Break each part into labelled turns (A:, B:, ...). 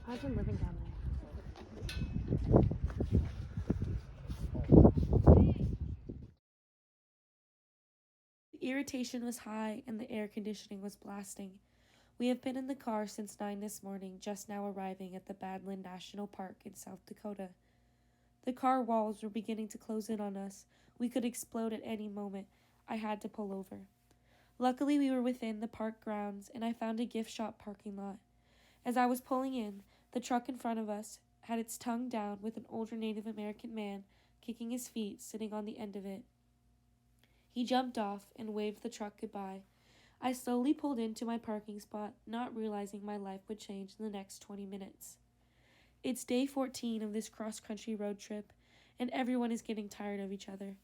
A: Imagine living down there.
B: The irritation was high and the air conditioning was blasting. We have been in the car since 9 this morning, just now arriving at the Badland National Park in South Dakota. The car walls were beginning to close in on us. We could explode at any moment. I had to pull over. Luckily, we were within the park grounds, and I found a gift shop parking lot. As I was pulling in, the truck in front of us had its tongue down with an older Native American man kicking his feet, sitting on the end of it. He jumped off and waved the truck goodbye. I slowly pulled into my parking spot, not realizing my life would change in the next 20 minutes. It's day 14 of this cross-country road trip, and everyone is getting tired of each other.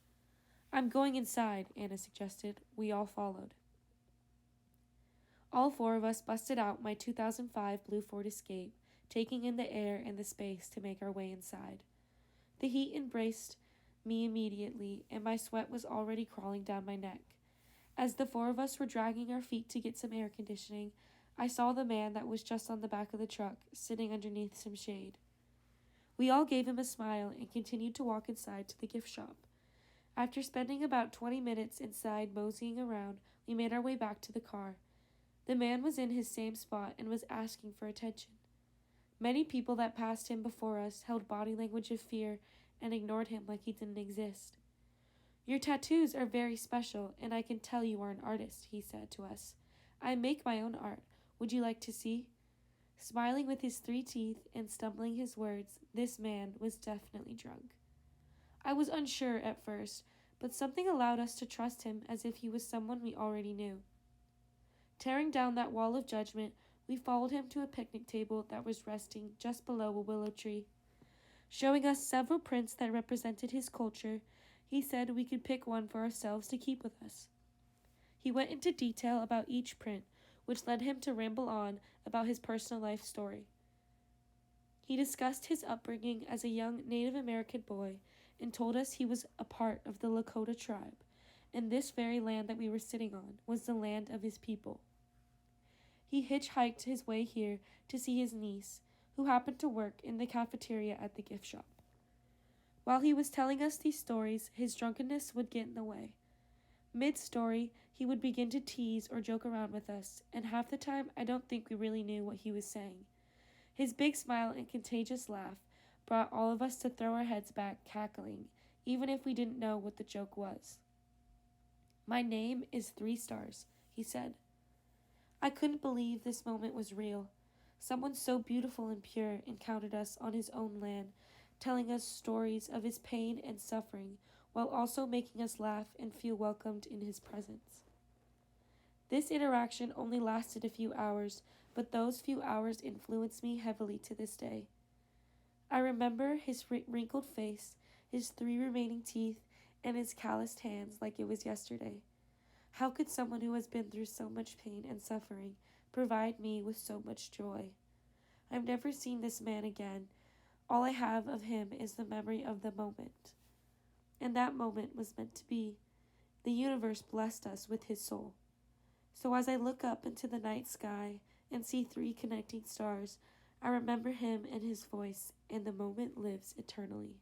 B: I'm going inside, Anna suggested. We all followed. All four of us busted out my 2005 blue Ford Escape, taking in the air and the space to make our way inside. The heat embraced me immediately, and my sweat was already crawling down my neck. As the four of us were dragging our feet to get some air conditioning, I saw the man that was just on the back of the truck, sitting underneath some shade. We all gave him a smile and continued to walk inside to the gift shop. After spending about 20 minutes inside moseying around, we made our way back to the car. The man was in his same spot and was asking for attention. Many people that passed him before us held body language of fear and ignored him like he didn't exist. Your tattoos are very special, and I can tell you are an artist, he said to us. I make my own art. Would you like to see? Smiling with his 3 teeth and stumbling his words, this man was definitely drunk. I was unsure at first, but something allowed us to trust him as if he was someone we already knew. Tearing down that wall of judgment, we followed him to a picnic table that was resting just below a willow tree. Showing us several prints that represented his culture, he said we could pick one for ourselves to keep with us. He went into detail about each print, which led him to ramble on about his personal life story. He discussed his upbringing as a young Native American boy and told us he was a part of the Lakota tribe, and this very land that we were sitting on was the land of his people. He hitchhiked his way here to see his niece, who happened to work in the cafeteria at the gift shop. While he was telling us these stories, his drunkenness would get in the way. Mid-story, he would begin to tease or joke around with us, and half the time I don't think we really knew what he was saying. His big smile and contagious laugh brought all of us to throw our heads back, cackling, even if we didn't know what the joke was. My name is 3 Stars, he said. I couldn't believe this moment was real. Someone so beautiful and pure encountered us on his own land, telling us stories of his pain and suffering, while also making us laugh and feel welcomed in his presence. This interaction only lasted a few hours, but those few hours influenced me heavily to this day. I remember his wrinkled face, his 3 remaining teeth, and his calloused hands like it was yesterday. How could someone who has been through so much pain and suffering provide me with so much joy? I've never seen this man again. All I have of him is the memory of the moment. And that moment was meant to be. The universe blessed us with his soul. So as I look up into the night sky and see 3 connecting stars, I remember him and his voice, and the moment lives eternally.